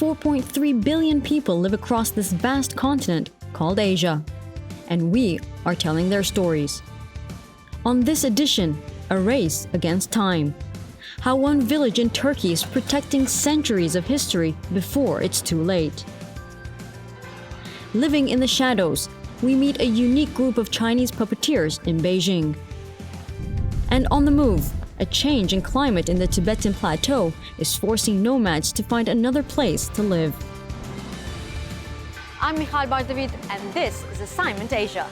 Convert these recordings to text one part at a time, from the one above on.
4.3 billion people live across this vast continent called Asia, and we are telling their stories. On this edition, a race against time. How one village in Turkey is protecting centuries of history before it's too late. Living in the shadows, we meet a unique group of Chinese puppeteers in Beijing. And on the move, a change in climate in the Tibetan plateau is forcing nomads to find another place to live. I'm Michal Bardavid, and this is Assignment Asia.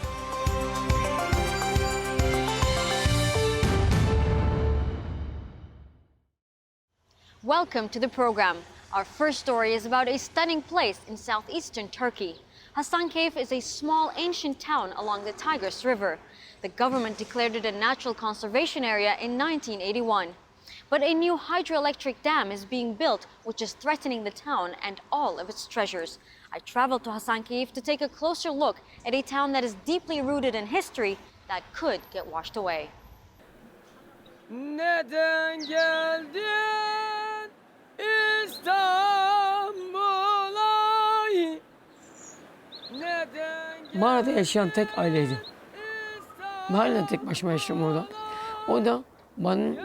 Welcome to the program. Our first story is about a stunning place in southeastern Turkey. Hasankeyf is a small ancient town along the Tigris River. The government declared it a natural conservation area in 1981. But a new hydroelectric dam is being built, which is threatening the town and all of its treasures. I traveled to Hasankeyf to take a closer look at a town that is deeply rooted in history that could get washed away. Neden geldin İstanbul'a? Mağarada yaşayan tek aileydim. Halen tek başıma yaşıyorum orada. O da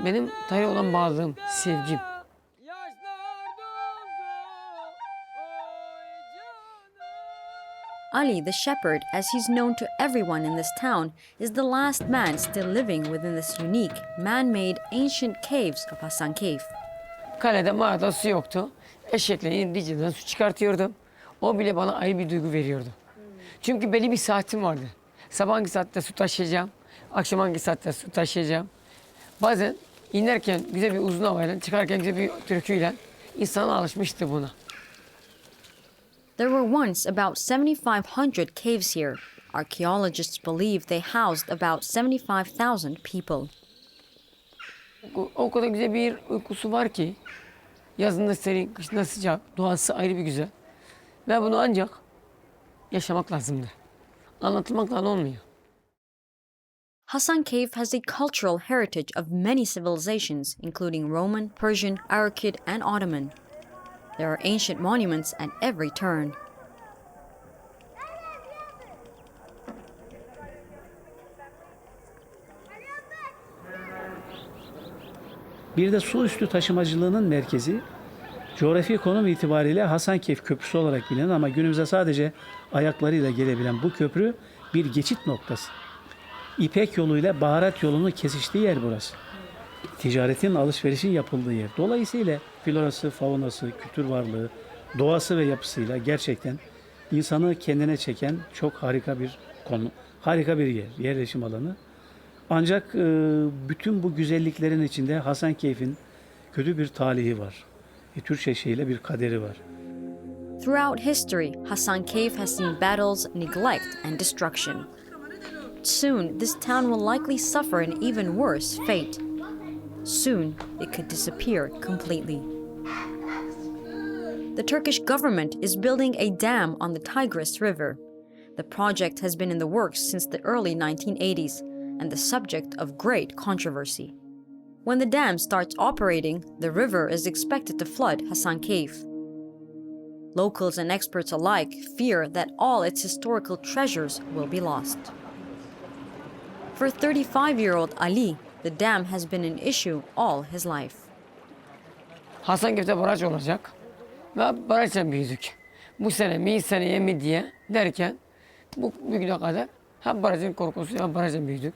benim Tanrı'ya olan bağlılığım, sevgim. Ali the shepherd, as he's known to everyone in this town, is the last man still living within this unique, man-made ancient caves of Hasankeyf. Kalede mağarada su yoktu. Eşekle diceden su çıkartıyordum. O bile bana ayrı bir duygu veriyordu. Çünkü belli bir saatim vardı. Sabah hangi saatte su taşıyacağım, akşam hangi saatte su taşıyacağım. Bazen inerken güzel bir uzun havayla, çıkarken güzel bir türküyle insan alışmıştı buna. There were once about 7,500 caves here. Archaeologists believe they housed about 75,000 people. O kadar güzel bir uykusu var ki, yazında serin, kışında sıcak, doğası ayrı bir güzel. Ve bunu ancak yaşamak lazımdır. Anlatılmakla olmuyor. Hasankeyf has a cultural heritage of many civilizations, including Roman, Persian, Arakid, and Ottoman. There are ancient monuments at every turn. Bir de su üstü taşımacılığının merkezi, coğrafi konum itibariyle Hasankeyf Köprüsü olarak bilinen ama günümüze sadece ayaklarıyla gelebilen bu köprü bir geçit noktası. İpek yoluyla baharat yolunun kesiştiği yer burası. Ticaretin, alışverişin yapıldığı yer. Dolayısıyla florası, faunası, kültür varlığı, doğası ve yapısıyla gerçekten insanı kendine çeken çok harika bir konu, harika bir yer, yerleşim alanı. Ancak bütün bu güzelliklerin içinde Hasankeyf'in kötü bir talihi var. Türkçe şeyle bir kaderi var. Throughout history, Hasankeyf has seen battles, neglect, and destruction. Soon, this town will likely suffer an even worse fate. Soon, it could disappear completely. The Turkish government is building a dam on the Tigris River. The project has been in the works since the early 1980s and the subject of great controversy. When the dam starts operating, the river is expected to flood Hasankeyf. Locals and experts alike fear that all its historical treasures will be lost. For 35-year-old Ali, the dam has been an issue all his life. Hasankeyf'te baraj olacak ve barajla büyüdük. Bu sene mi, seneye mi diye derken bugüne kadar hem barajın korkusuyla hem barajla büyüdük.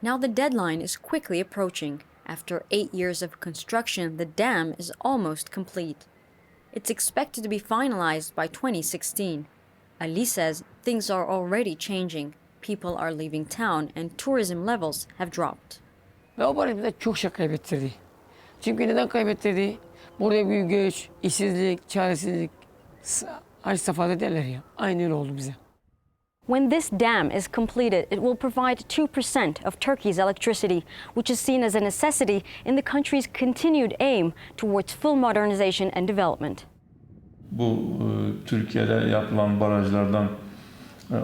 Now the deadline is quickly approaching. After 8 years of construction, the dam is almost complete. It's expected to be finalized by 2016. Ali says things are already changing. People are leaving town and tourism levels have dropped. Ve o baraj bize çok şey kaybettirdi. Çünkü neden kaybettirdi? Burada bir göç, işsizlik, çaresizlik, hac safhada derler ya. Aynı öyle oldu bize. When this dam is completed, it will provide 2% of Turkey's electricity, which is seen as a necessity in the country's continued aim towards full modernization and development. Bu Türkiye'de yapılan barajlardan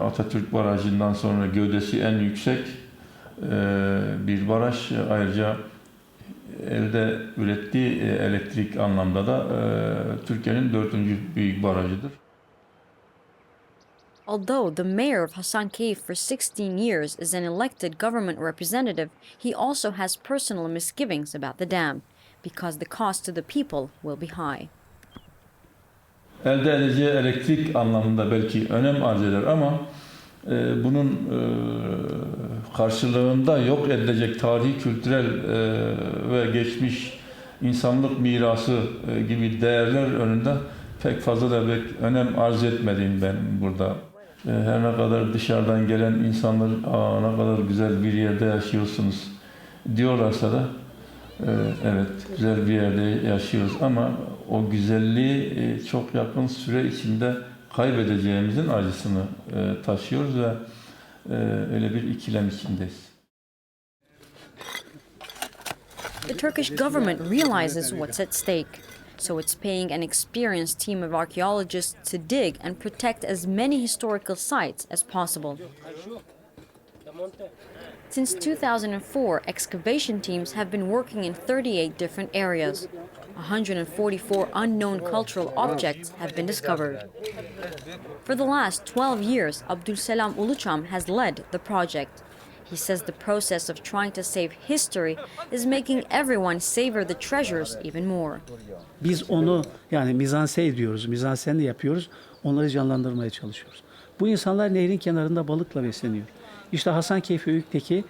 Atatürk Barajı'ndan sonra gövdesi en yüksek bir baraj. Ayrıca evde ürettiği elektrik anlamda da Türkiye'nin 4. büyük barajıdır. Although the mayor of Hasankeyf for 16 years is an elected government representative, he also has personal misgivings about the dam because the cost to the people will be high. Elde edeceği elektrik anlamında belki önem arz eder ama bunun karşılığında yok edilecek tarihi, kültürel ve geçmiş insanlık mirası gibi değerler önünde pek fazla da önem arz etmediğini ben burada. Her ne kadar dışarıdan gelen insanlar ne kadar güzel bir yerde yaşıyorsunuz diyorlarsa da evet güzel bir yerde yaşıyoruz ama o güzelliği çok yakın süre içinde kaybedeceğimizin acısını taşıyoruz ve öyle bir ikilem içindeyiz. The Turkish government realizes what's at stake, so it's paying an experienced team of archaeologists to dig and protect as many historical sites as possible. Since 2004, excavation teams have been working in 38 different areas. 144 unknown cultural objects have been discovered. For the last 12 years, Abdülselam Uluçam has led the project. He says the process of trying to save history is making everyone savor the treasures even more. Biz onu yani mizansen diyoruz, mizansen de yapıyoruz. Onları canlandırmaya çalışıyoruz. Bu insanlar nehrin kenarında balıkla besleniyor. İşte Hasankeyf Öğük'teki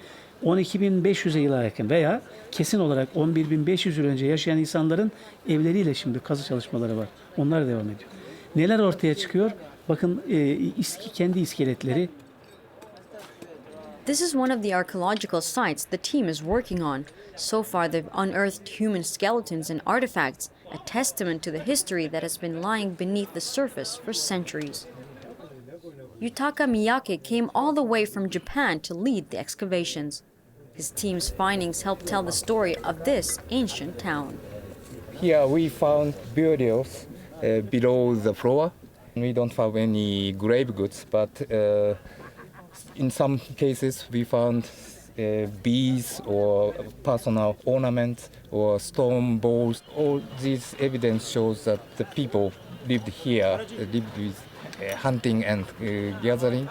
12.500'e yıla yakın veya kesin olarak 11.500 yıl önce yaşayan insanların evleriyle şimdi kazı çalışmaları var. Onlar devam ediyor. Neler ortaya çıkıyor? Bakın kendi iskeletleri. This is one of the archaeological sites the team is working on. So far, they've unearthed human skeletons and artifacts, a testament to the history that has been lying beneath the surface for centuries. Yutaka Miyake came all the way from Japan to lead the excavations. His team's findings help tell the story of this ancient town. Here we found burials below the floor. We don't have any grave goods, but in some cases we found beads or personal ornaments or stone balls. All this evidence shows that the people lived here, lived with hunting and gathering,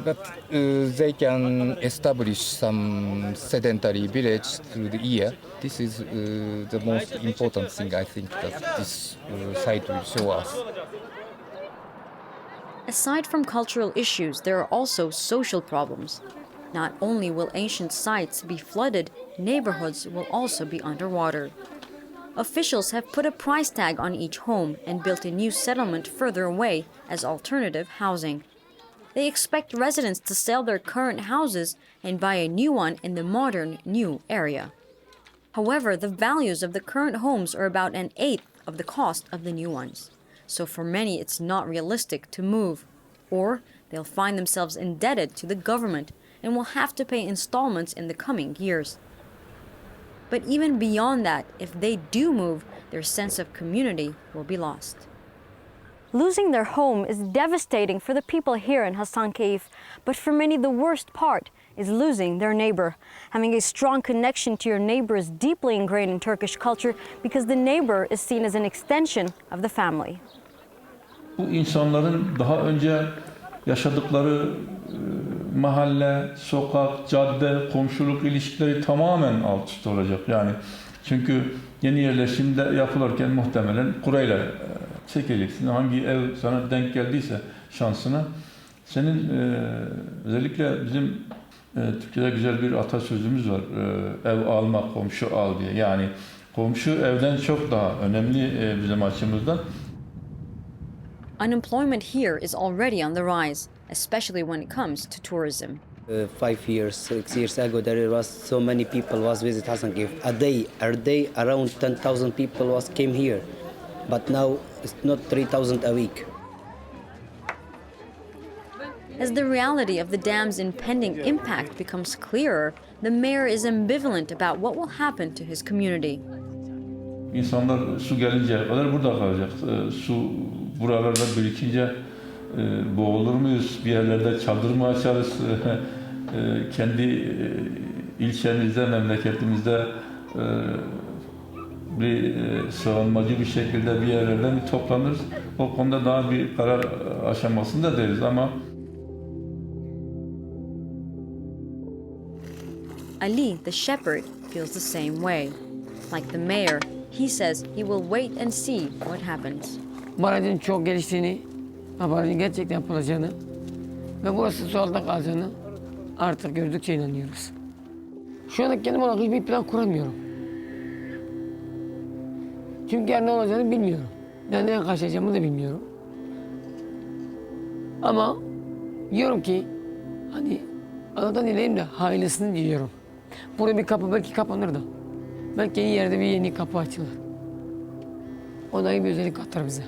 but they can establish some sedentary village through the year. This is the most important thing I think that this site will show us. Aside from cultural issues, there are also social problems. Not only will ancient sites be flooded, neighborhoods will also be underwater. Officials have put a price tag on each home and built a new settlement further away as alternative housing. They expect residents to sell their current houses and buy a new one in the modern new area. However, the values of the current homes are about an eighth of the cost of the new ones. So for many, it's not realistic to move, or they'll find themselves indebted to the government and will have to pay installments in the coming years. But even beyond that, if they do move, their sense of community will be lost. Losing their home is devastating for the people here in Hasankeyf, but for many the worst part is losing their neighbor. Having a strong connection to your neighbor is deeply ingrained in Turkish culture because the neighbor is seen as an extension of the family. Bu insanların daha önce yaşadıkları mahalle, sokak, cadde, komşuluk ilişkileri tamamen alt üst olacak. Yani çünkü yeni yerleşimde yapılırken muhtemelen kurayla çekeceksin. Hangi ev sana denk geldiyse şansına. Senin özellikle bizim Türkiye'de güzel bir atasözümüz var. Ev alma, komşu al diye. Yani komşu evden çok daha önemli bizim açımızdan. Unemployment here is already on the rise, especially when it comes to tourism. 5 years, 6 years ago, there was so many people was visit Hasankeyf. A day, around 10,000 people came here, but now it's not 3,000 a week. As the reality of the dam's impending impact becomes clearer, the mayor is ambivalent about what will happen to his community. İnsanlar su gelinceye kadar burada kalacak. Su buralarda birikince boğulur muyuz? Bir yerlerde çadır mı açarız? Kendi ilçemizde, memleketimizde sığınmacı bir şekilde bir yerlerden bir toplanırız. O konuda daha bir karar aşamasında deriz ama Ali, the shepherd, feels the same way. Like the mayor, he says he will wait and see what happens. Barajın çok geliştiğini, barajın gerçekten yapılacağını ve burası su altında kalacağını artık gördükçe inanıyoruz. Şu anda kendim olarak hiçbir plan kuramıyorum. Çünkü yarın ne olacağını bilmiyorum. Nereden karşılayacağımı da bilmiyorum. Ama diyorum ki hani Allah'tan dileyim de hayırlısını diliyorum. Burada bir kapı belki kapanır da. Belki yeni yerde bir yeni kapı açılır. O da iyi bir özellik katar bize.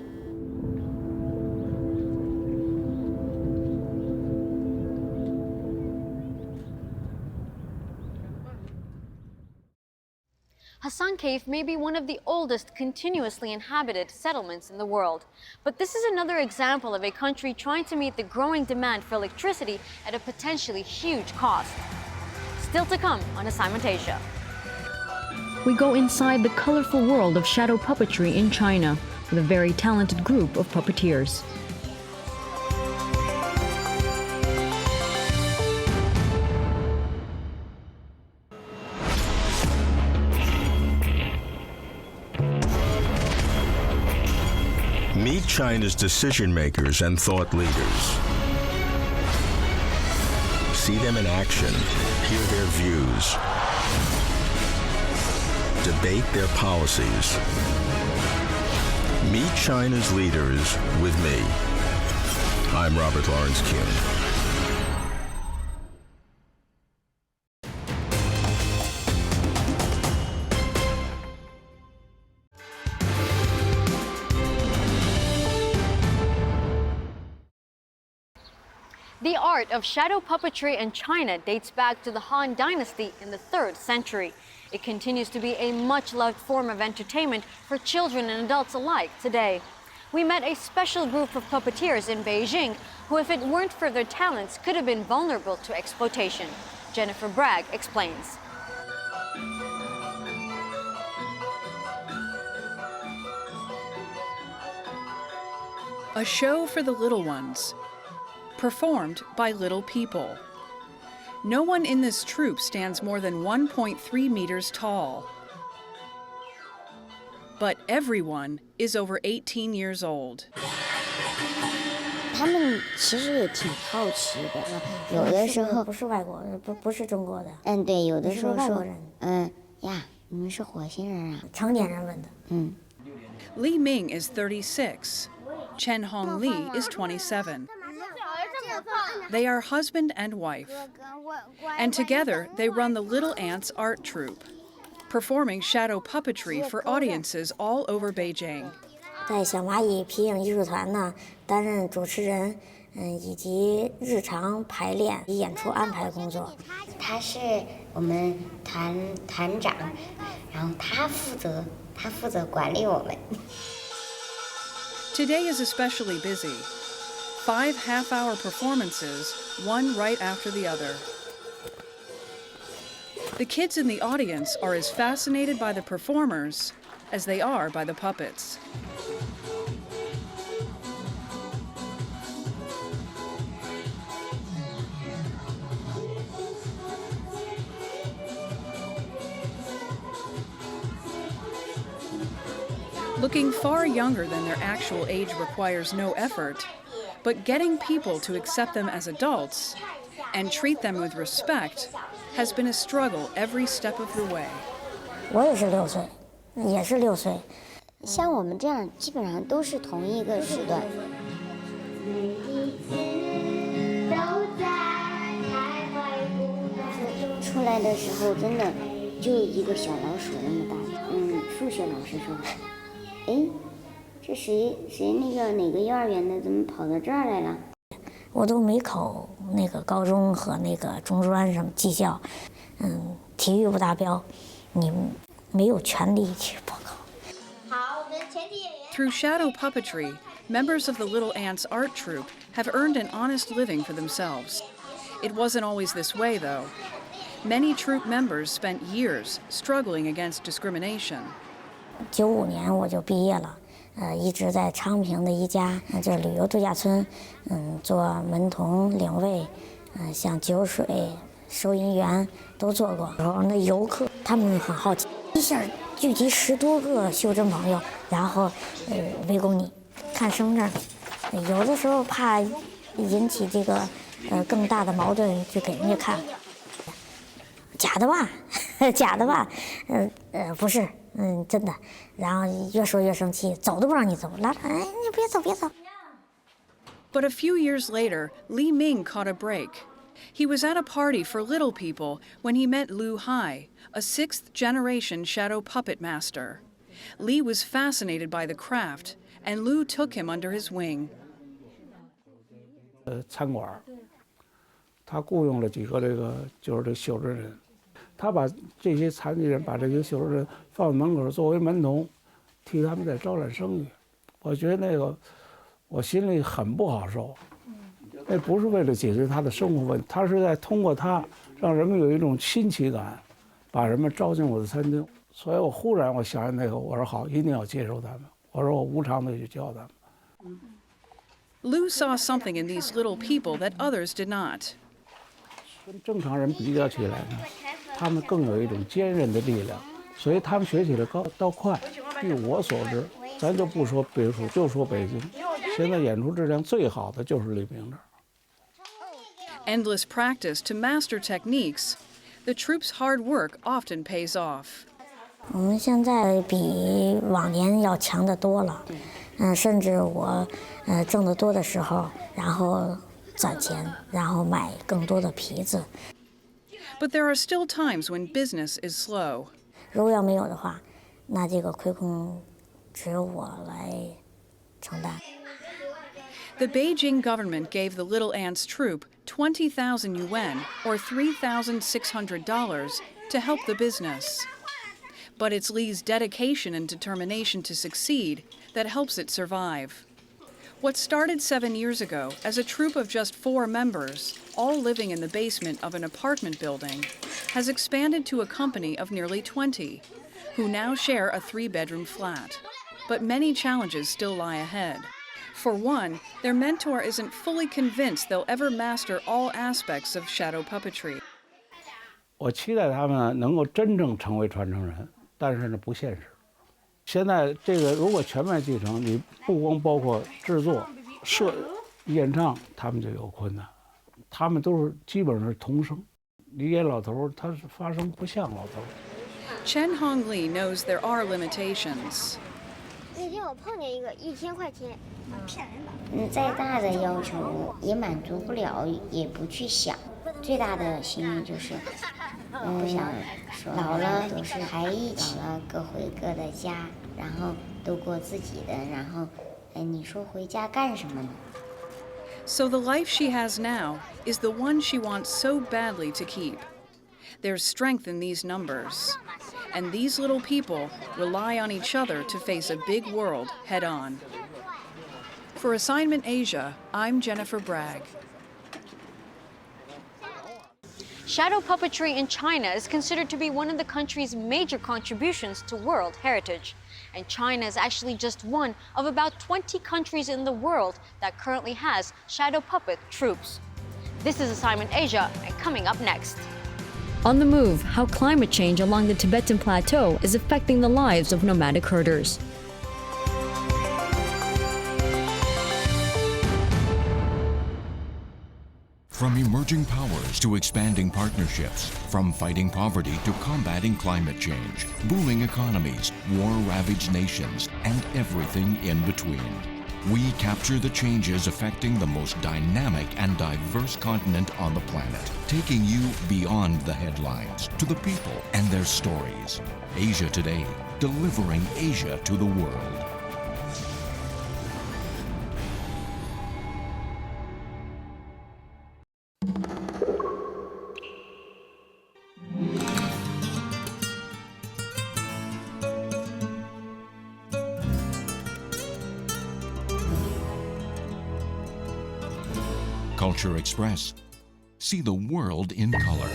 Hasankeyf may be one of the oldest continuously inhabited settlements in the world. But this is another example of a country trying to meet the growing demand for electricity at a potentially huge cost. Still to come on Assignment Asia. We go inside the colorful world of shadow puppetry in China with a very talented group of puppeteers. Meet China's decision makers and thought leaders. See them in action, hear their views, debate their policies. Meet China's leaders with me. I'm Robert Lawrence Kim. The art of shadow puppetry in China dates back to the Han Dynasty in the 3rd century. It continues to be a much-loved form of entertainment for children and adults alike today. We met a special group of puppeteers in Beijing who, if it weren't for their talents, could have been vulnerable to exploitation. Jennifer Bragg explains. A show for the little ones, performed by little people. No one in this troupe stands more than 1.3 meters tall. But everyone is over 18 years old. 他们其实也挺好奇的，有的时候不是外国人，不是中国的。对，有的时候说，呀，你们是火星人啊？成年人问的。Li Ming is 36. Chen Hong Li is 27. They are husband and wife. And together they run the Little Ants Art Troupe, performing shadow puppetry for audiences all over Beijing. 在小蚂蚁皮影艺术团呢，担任主持人，以及日常排练、演出安排工作。他是我们团长，然后他负责管理我们。Today is especially busy. 5 half-hour performances, one right after the other. The kids in the audience are as fascinated by the performers as they are by the puppets. Looking far younger than their actual age requires no effort, but getting people to accept them as adults and treat them with respect has been a struggle every step of the way. 我也是6岁，也是6岁。像我们这样，基本上都是同一个时段。出来的时候真的就一个小老鼠那么大。数学老师说。这谁哪个幼儿园的怎么跑到这儿来了？我都没考那个高中和那个中专什么技校，体育不达标，你没有权利去报考。好，我们全体演员。Through shadow puppetry, members of the Little Ants Art Troupe have earned an honest living for themselves. It wasn't always this way, though. Many troop members spent years struggling against discrimination. 95年我就毕业了，一直在昌平的一家这旅游度假村，做门童、领卫，像酒水、收银员都做过。然后那游客他们很好奇，一下聚集10多个袖珍朋友，然后围攻你，看身份证，有的时候怕引起这个更大的矛盾，就给人家看。假的吧，假的吧，不是，真的。然后越说越生气，走都不让你走，拉着，哎，你别走，别走。But a few years later, Li Ming caught a break. He was at a party for little people when he met Lu Hai, a 6th-generation shadow puppet master. Li was fascinated by the craft, and Lu took him under his wing. 餐馆，他雇佣了几个就是这袖珍人，他把这些残疾人把这些袖珍人放在门口作为门童，替他们在招揽生意。我觉得那个我心里很不好受。那不是为了解决他的生活问题，他是在通过他让人们有一种新奇感，把人们招进我的餐厅。所以我忽然我想起那个，我说好，一定要接受他们。我说我无偿的去教他们。Lu saw something in these little people that others did not. 跟正常人比较起来呢，他们更有一种坚韧的力量，所以他们学起来倒快。据我所知，咱就不说别处，就说北京，现在演出质量最好的就是李明这儿。Endless practice to master techniques, the troops' hard work often pays off. 我们现在比往年要强得多了，甚至我挣得多的时候，然后攒钱，然后买更多的皮子。But there are still times when business is slow. 如果要没有的话，那这个亏空只有我来承担。The Beijing government gave the Little Ants troupe 20,000 yuan, or $3,600, to help the business. But it's Li's dedication and determination to succeed that helps it survive. What started 7 years ago as a troupe of just 4 members, all living in the basement of an apartment building, has expanded to a company of nearly 20, who now share a 3-bedroom flat. But many challenges still lie ahead. For one, their mentor isn't fully convinced they'll ever master all aspects of shadow puppetry. 我期待他们能够真正成为传承人，但是呢不现实。现在这个如果全面继承，你不光包括制作、演唱，他们就有困难。他们都是基本上是童声，你演老头儿，他是发声不像老头儿。Chen Hongli knows there are limitations. 那天我碰见一个1000块钱，骗人的。再大的要求也满足不了，也不去想。最大的心意就是，不想说老了都是还一起了，各回各的家，然后都过自己的，然后，你说回家干什么呢？ So the life she has now is the one she wants so badly to keep. There's strength in these numbers. And these little people rely on each other to face a big world head on. For Assignment Asia, I'm Jennifer Bragg. Shadow puppetry in China is considered to be one of the country's major contributions to world heritage. And China is actually just one of about 20 countries in the world that currently has shadow puppet troupes. This is Assignment Asia, and coming up next. On the Move, how climate change along the Tibetan Plateau is affecting the lives of nomadic herders. From emerging powers to expanding partnerships, from fighting poverty to combating climate change, booming economies, war-ravaged nations, and everything in between. We capture the changes affecting the most dynamic and diverse continent on the planet, taking you beyond the headlines to the people and their stories. Asia Today, delivering Asia to the world. Culture Express. See the world in color.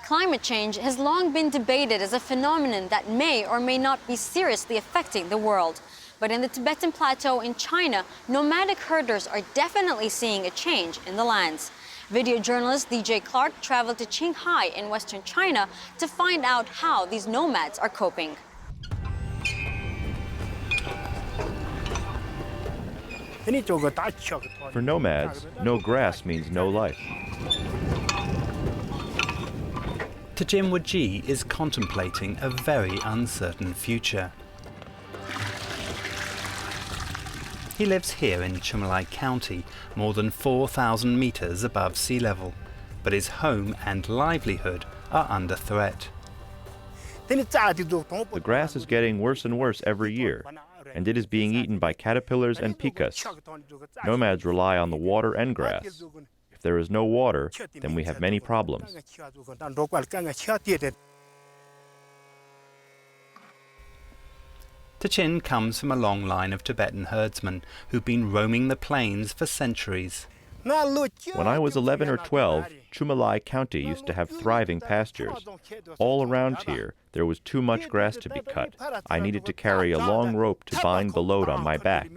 Climate change has long been debated as a phenomenon that may or may not be seriously affecting the world. But in the Tibetan Plateau in China, nomadic herders are definitely seeing a change in the lands. Video journalist DJ Clark traveled to Qinghai in western China to find out how these nomads are coping. For nomads, no grass means no life. Tajin Waji is contemplating a very uncertain future. He lives here in Chumalai County, more than 4,000 meters above sea level, but his home and livelihood are under threat. The grass is getting worse and worse every year, and it is being eaten by caterpillars and pikas. Nomads rely on the water and grass. If there is no water, then we have many problems. Tachin comes from a long line of Tibetan herdsmen who've been roaming the plains for centuries. When I was 11 or 12, Chumalai County used to have thriving pastures. All around here, there was too much grass to be cut. I needed to carry a long rope to bind the load on my back.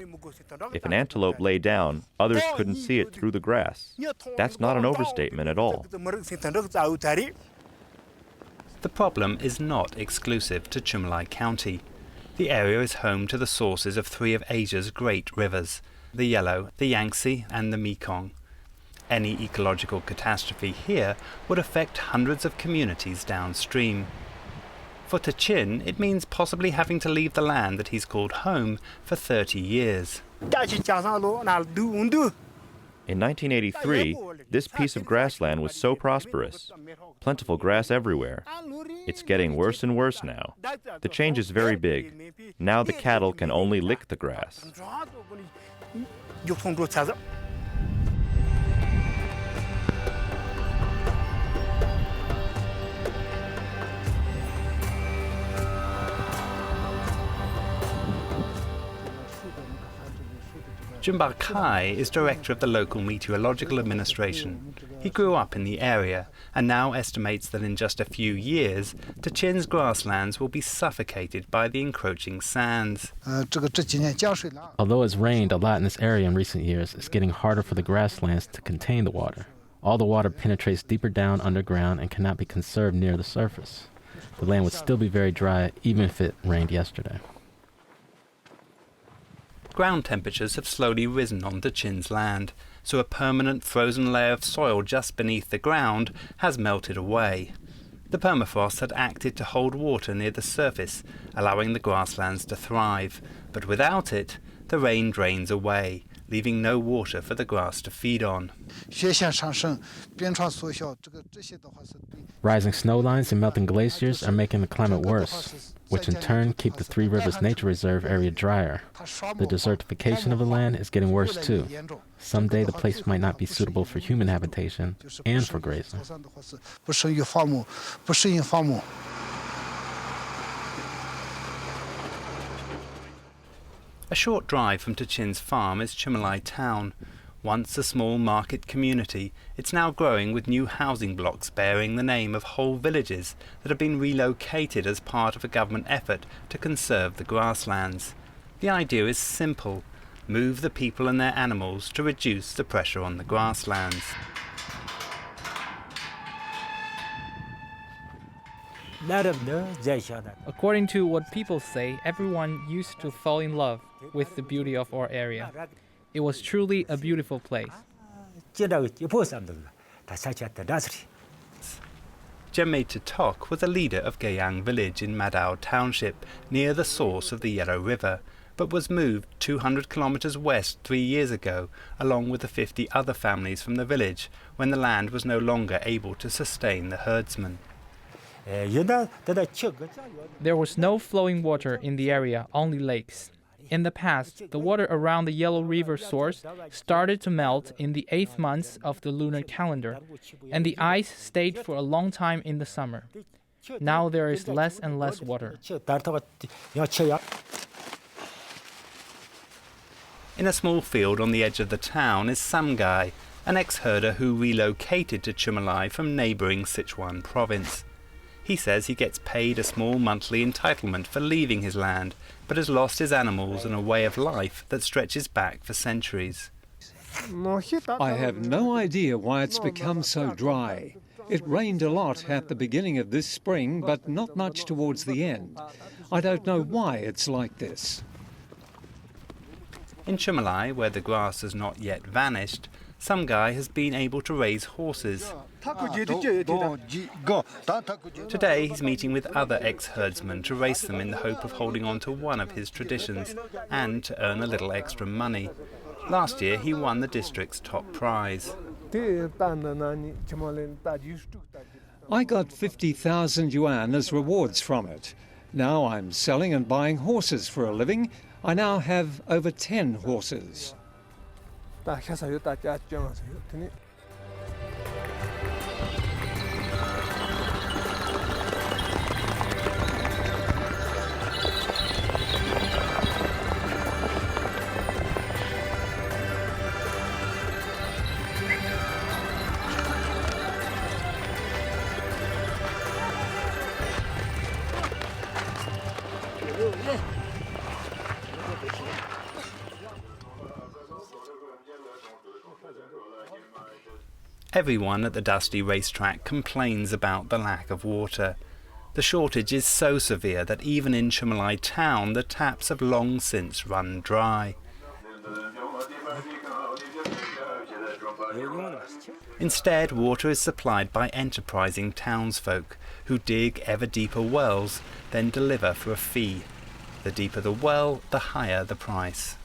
If an antelope lay down, others couldn't see it through the grass. That's not an overstatement at all. The problem is not exclusive to Chumalai County. The area is home to the sources of three of Asia's great rivers, the Yellow, the Yangtze and the Mekong. Any ecological catastrophe here would affect hundreds of communities downstream. For Tachin, it means possibly having to leave the land that he's called home for 30 years. In 1983, this piece of grassland was so prosperous. Plentiful grass everywhere. It's getting worse and worse now. The change is very big. Now the cattle can only lick the grass. Jumbar Kai is director of the local meteorological administration. He grew up in the area and now estimates that in just a few years, Tachin's grasslands will be suffocated by the encroaching sands. Although it's rained a lot in this area in recent years, it's getting harder for the grasslands to contain the water. All the water penetrates deeper down underground and cannot be conserved near the surface. The land would still be very dry even if it rained yesterday. Ground temperatures have slowly risen on Tachin's land, so a permanent frozen layer of soil just beneath the ground has melted away. The permafrost had acted to hold water near the surface, allowing the grasslands to thrive, but without it, the rain drains away, leaving no water for the grass to feed on. Rising snow lines and melting glaciers are making the climate worse, which in turn keep the Three Rivers Nature Reserve area drier. The desertification of the land is getting worse too. Someday the place might not be suitable for human habitation and for grazing. A short drive from Tachin's farm is Chumalai town. Once a small market community, it's now growing with new housing blocks bearing the name of whole villages that have been relocated as part of a government effort to conserve the grasslands. The idea is simple: move the people and their animals to reduce the pressure on the grasslands. According to what people say, everyone used to fall in love with the beauty of our area. It was truly a beautiful place. Jemme Tok was a leader of Gayang village in Madao Township, near the source of the Yellow River, but was moved 200 kilometers west 3 years ago, along with the 50 other families from the village, when the land was no longer able to sustain the herdsmen. There was no flowing water in the area, only lakes. In the past, the water around the Yellow River source started to melt in the 8th month of the lunar calendar, and the ice stayed for a long time in the summer. Now there is less and less water. In a small field on the edge of the town is Samgai, an ex-herder who relocated to Chumilai from neighbouring Sichuan province. He says he gets paid a small monthly entitlement for leaving his land, but has lost his animals and a way of life that stretches back for centuries. I have no idea why it's become so dry. It rained a lot at the beginning of this spring, but not much towards the end. I don't know why it's like this. In Chumilai, where the grass has not yet vanished, some guy has been able to raise horses. Today he's meeting with other ex-herdsmen to race them in the hope of holding on to one of his traditions and to earn a little extra money. Last year he won the district's top prize. I got 50,000 yuan as rewards from it. Now I'm selling and buying horses for a living. I now have over 10 horses. Everyone at the dusty racetrack complains about the lack of water. The shortage is so severe that even in Chumilai town the taps have long since run dry. Instead, water is supplied by enterprising townsfolk who dig ever deeper wells, then deliver for a fee. The deeper the well, the higher the price.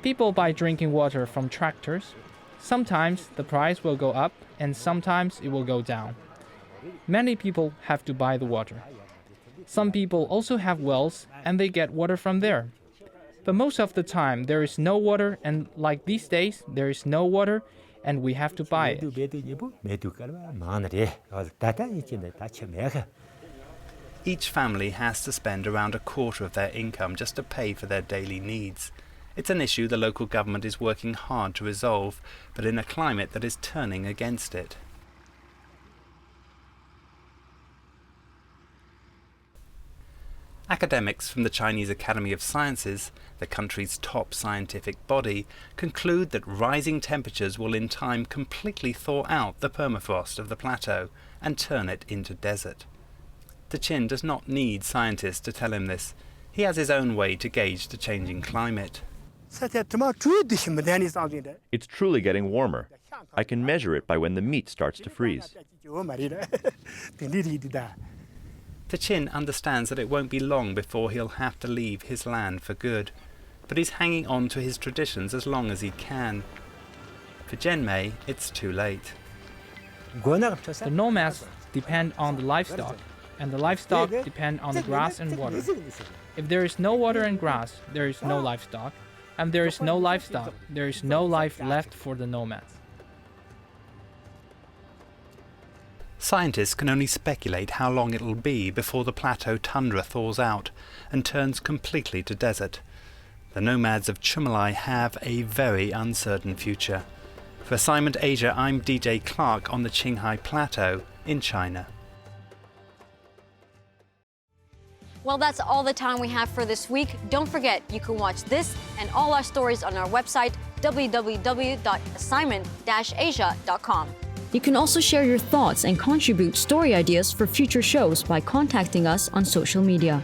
People buy drinking water from tractors. Sometimes the price will go up and sometimes it will go down. Many people have to buy the water. Some people also have wells and they get water from there. But most of the time there is no water, and like these days there is no water and we have to buy it. Each family has to spend around a quarter of their income just to pay for their daily needs. It's an issue the local government is working hard to resolve, but in a climate that is turning against it. Academics from the Chinese Academy of Sciences, the country's top scientific body, conclude that rising temperatures will in time completely thaw out the permafrost of the plateau and turn it into desert. Chin does not need scientists to tell him this. He has his own way to gauge the changing climate. It's truly getting warmer. I can measure it by when the meat starts to freeze. Chin understands that it won't be long before he'll have to leave his land for good, but he's hanging on to his traditions as long as he can. For Genmei, it's too late. The nomads depend on the livestock, and the livestock depend on the grass and water. If there is no water and grass, there is no livestock, and there is no livestock, there is no life left for the nomads. Scientists can only speculate how long it'll be before the plateau tundra thaws out and turns completely to desert. The nomads of Chumilai have a very uncertain future. For Assignment Asia, I'm DJ Clark on the Qinghai Plateau in China. Well, that's all the time we have for this week. Don't forget, you can watch this and all our stories on our website, www.assignment-asia.com. You can also share your thoughts and contribute story ideas for future shows by contacting us on social media.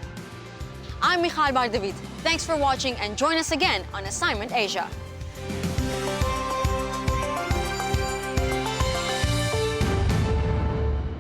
I'm Michal Bardavid. Thanks for watching and join us again on Assignment Asia.